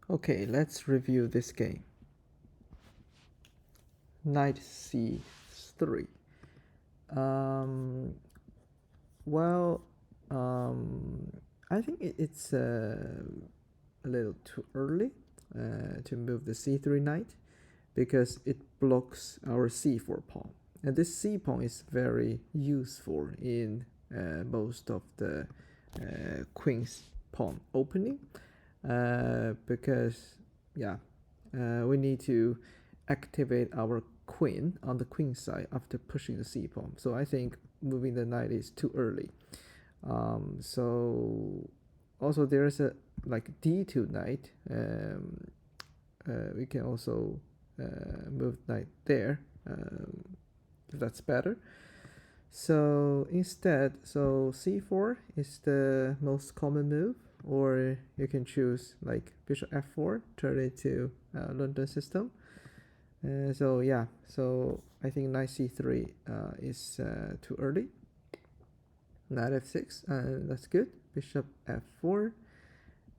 Okay, let's review this game. Knight c3. Um, well, I think it's a little too early to move the c3 knight because it blocks our c4 pawn. And this c pawn is very useful in most of the queen's pawn opening because, yeah, we need to activate our queen on the queen side after pushing the c pawn. So I think moving the knight is too early. So also there is a like d2 knight. We can also move knight there if that's better. So instead, so c4 is the most common move, or you can choose like bishop f4, turn it to London system. So yeah, so I think knight c3 is too early. Knight f6, that's good. Bishop f4,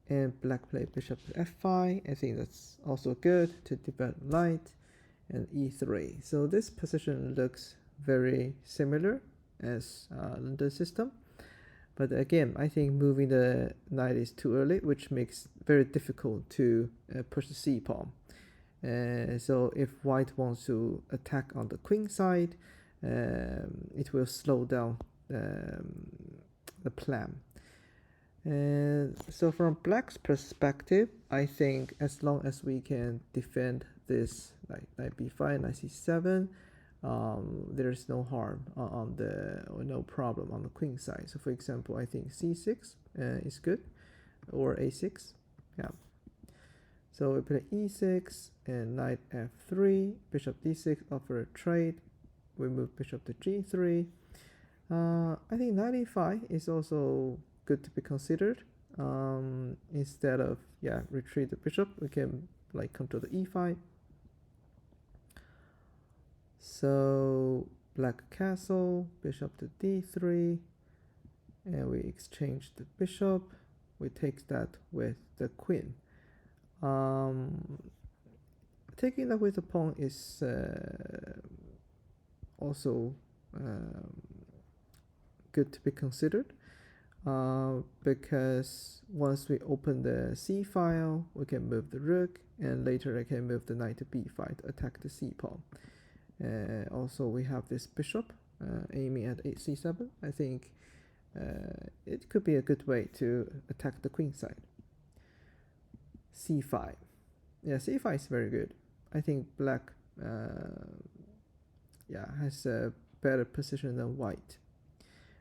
and black play bishop f5. I think that's also good to develop light, and e3. So this position looks very similar as London system. But again, I think moving the knight is too early, which makes very difficult to push the c pawn. So if white wants to attack on the queen side, it will slow down the plan. So from black's perspective, I think as long as we can defend this like knight b5, knight c7, there's no harm on the, or no problem on the queen side. So for example, I think c6 is good, or a6. Yeah. So we play e6 and knight f3, bishop d6, offer a trade. We move bishop to g3. I think knight e5 is also good to be considered. Instead of retreat the bishop, we can like control the e5. So black castle, bishop to d3, and we exchange the bishop. We take that with the queen. Taking that with the pawn is also good to be considered. Because once we open the c file, we can move the rook, and later I can move the knight to b5 to attack the c pawn. Also, we have this bishop aiming at c7. I think it could be a good way to attack the queen side. c5. Yeah, c5 is very good. I think black has a better position than white.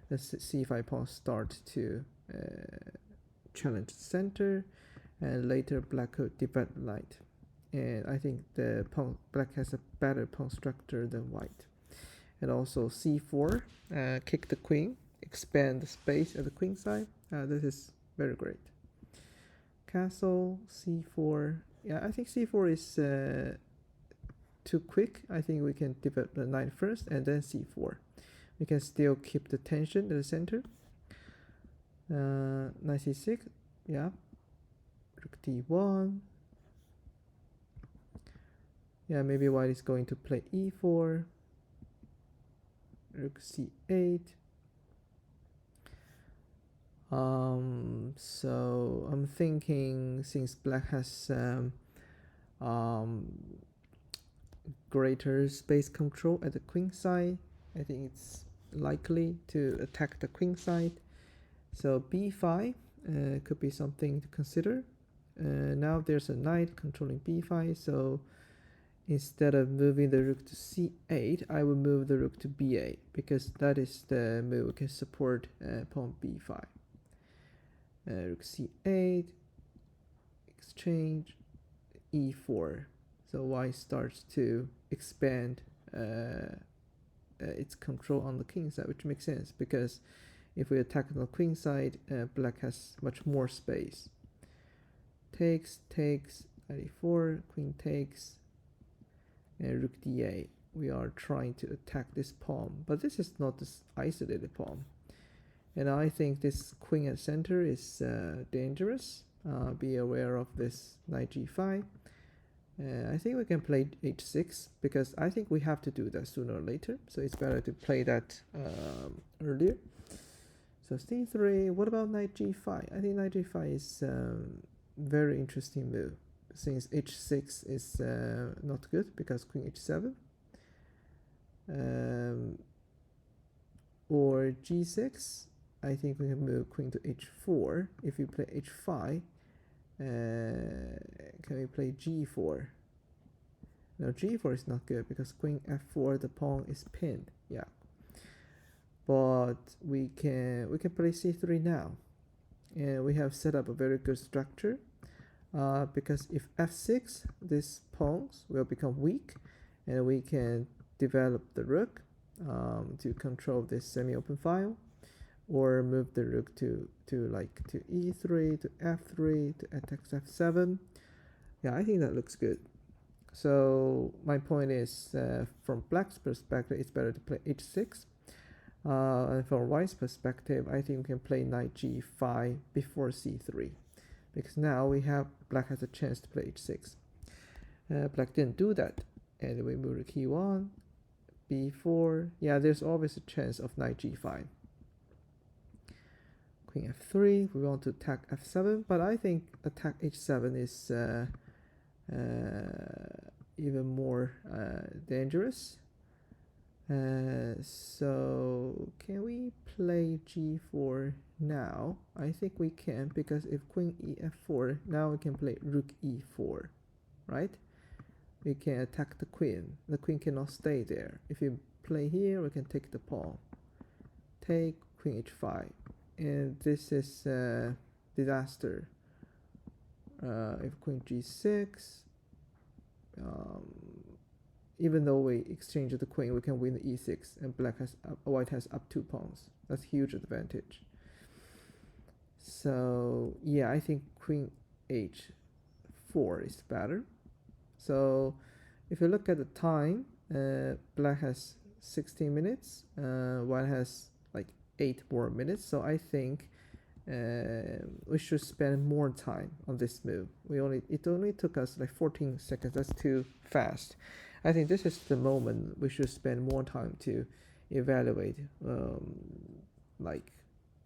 The c5 pawn starts to challenge the center, and later black could develop light. And I think the pawn, black has a better pawn structure than white. And also c4, kick the queen, expand the space at the queen side. This is very great. Castle, c4. Yeah, I think c4 is too quick. I think we can develop the knight first and then c4. We can still keep the tension at the center. Knight c6, yeah. Rook d1. Yeah, maybe white is going to play e4. Rook c8. So I'm thinking since black has greater space control at the queen side, I think it's likely to attack the queen side. So b5 could be something to consider. Now there's a knight controlling b5, so instead of moving the rook to c8, I will move the rook to b8 because that is the move we can support pawn b5. Rook c8, exchange, e4. So white starts to expand its control on the king side, which makes sense because if we attack on the queen side, black has much more space. Takes, knight e4, queen takes, and rook d8. We are trying to attack this pawn, but this is not this isolated pawn. And I think this queen at center is dangerous. be aware of this knight g5. I think we can play h6 because I think we have to do that sooner or later, so it's better to play that earlier. So c3. What about knight g5? I think knight g5 is very interesting move, since h6 is not good because queen h7, or g6. I think we can move queen to h4. If we play h5, can we play g4? No, g4 is not good because queen f4, the pawn is pinned. Yeah, but we can play c3 now, and we have set up a very good structure. Because if f6, these pawns will become weak, and we can develop the rook to control this semi-open file, or move the rook to e3, to f3, to attack f7. Yeah, I think that looks good. So my point is, from black's perspective, it's better to play h6. And from white's perspective, I think we can play knight g5 before c3, because now black has a chance to play h6. Black didn't do that, and we move to e1, b4. Yeah, there's always a chance of knight g5. Queen f3. We want to attack f7, but I think attack h7 is even more dangerous. So can we play g4 now? I think we can, because if queen ef4, now we can play rook e4, right? We can attack the queen. The queen cannot stay there. If you play here, we can take the pawn. Take queen h5, and this is disaster. If queen g6, even though we exchange the queen, we can win the e6, and white has up 2 pawns. That's huge advantage. So yeah, I think queen h4 is better. So if you look at the time, black has 16 minutes, white has like 8 more minutes. So I think we should spend more time on this move. It only took us like 14 seconds. That's too fast. I think this is the moment we should spend more time to evaluate like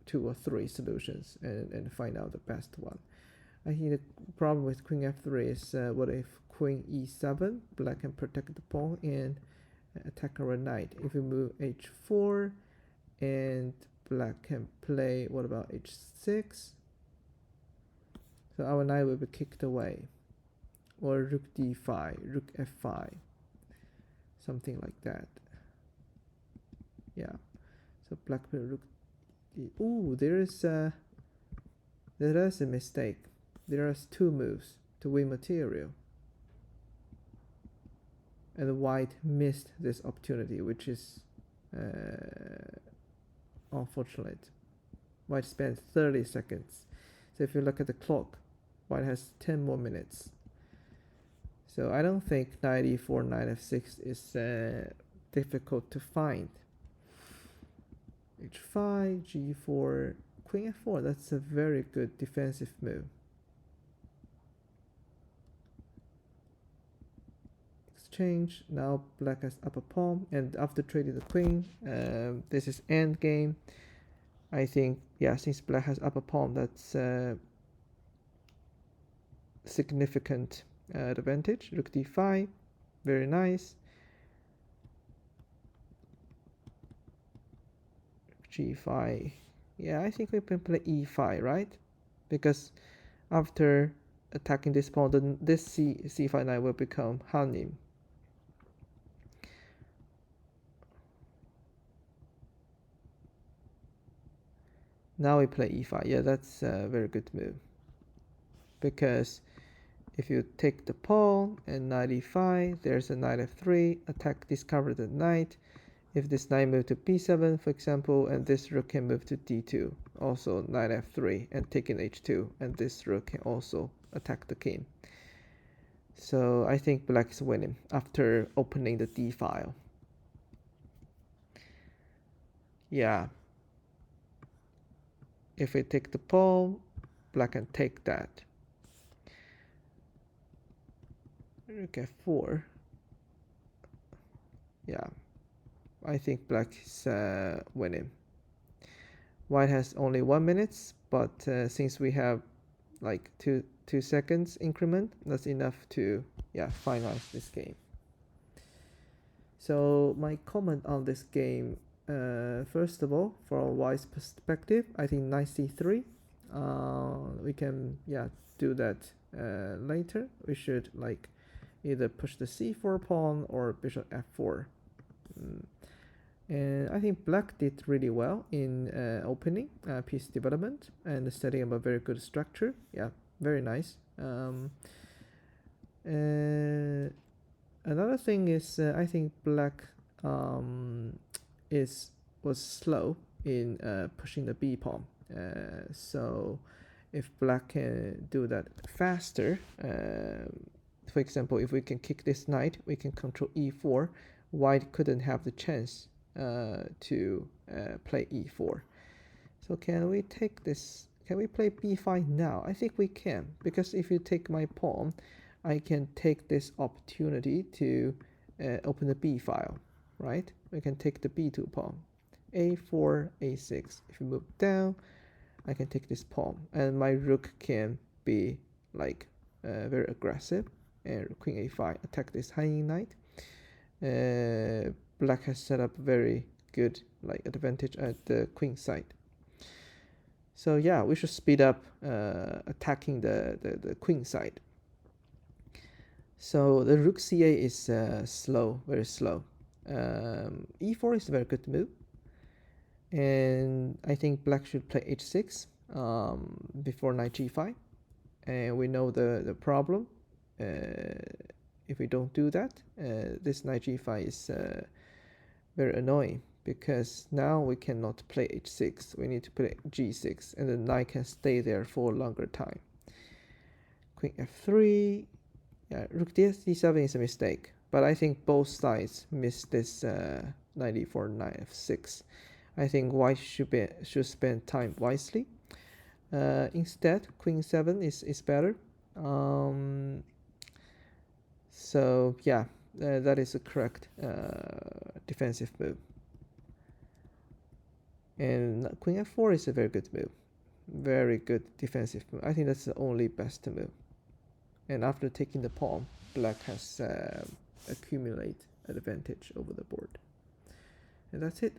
2 or 3 solutions and find out the best one. I think the problem with queen f3 is, what if queen e7? Black can protect the pawn and attack our knight. If we move h4, and black can play, what about h6? So our knight will be kicked away. Or rook d5, rook f5, something like that. Yeah. So black will rook d. Ooh, there is a mistake. There are 2 moves to win material, and white missed this opportunity, which is unfortunate. White spent 30 seconds. So if you look at the clock, white has 10 more minutes. So I don't think knight e4, knight f6 is difficult to find. h5, g4, queen f4. That's a very good defensive move. Exchange. Now black has up a pawn, and after trading the queen, this is end game. I think, yeah, since black has up a pawn, that's significant advantage. Rook d5, very nice. g5. Yeah, I think we can play e5, right? Because after attacking this pawn, then this c5 knight will become honey. Now we play e5. Yeah, that's a very good move. Because if you take the pawn and knight e5, there's a knight f3, attack, discover the knight. If this knight move to b7, for example, and this rook can move to d2, also knight f3 and take in h2, and this rook can also attack the king. So I think black is winning after opening the d file. Yeah. If we take the pawn, black can take that. Rook f4. Yeah, I think black is winning. White has only 1 minute, but since we have like two seconds increment, that's enough to finalize this game. So my comment on this game, first of all, from a White's perspective, I think knight c3. We can do that later. We should like either push the c4 pawn or bishop f4. And I think black did really well in opening piece development and setting up a very good structure. Yeah, very nice. Another thing is I think black was slow in pushing the b pawn. So if black can do that faster, for example, if we can kick this knight, we can control e4. White couldn't have the chance to play e4. So can we take this? Can we play b5 now? I think we can, because if you take my pawn, I can take this opportunity to open the b file, right? We can take the b2 pawn, a4, a6. If you move down, I can take this pawn, and my rook can be like very aggressive, and queen a5 attack this hanging knight. Black has set up very good like advantage at the queen side. So yeah, we should speed up attacking the queen side. So the rook ca is slow, very slow. e4 is a very good move, and I think black should play h6 before knight g5. And we know the problem. If we don't do that, this knight g5 is very annoying, because now we cannot play h6. We need to play g6, and the knight can stay there for a longer time. Queen f3. Yeah, rook d7 is a mistake, but I think both sides missed this knight e4, knight f6. I think white should spend time wisely. Instead, queen 7 is better. So yeah, that is a correct defensive move. And queen f4 is a very good move, very good defensive move. I think that's the only best move. And after taking the pawn, black has accumulate advantage over the board. And that's it.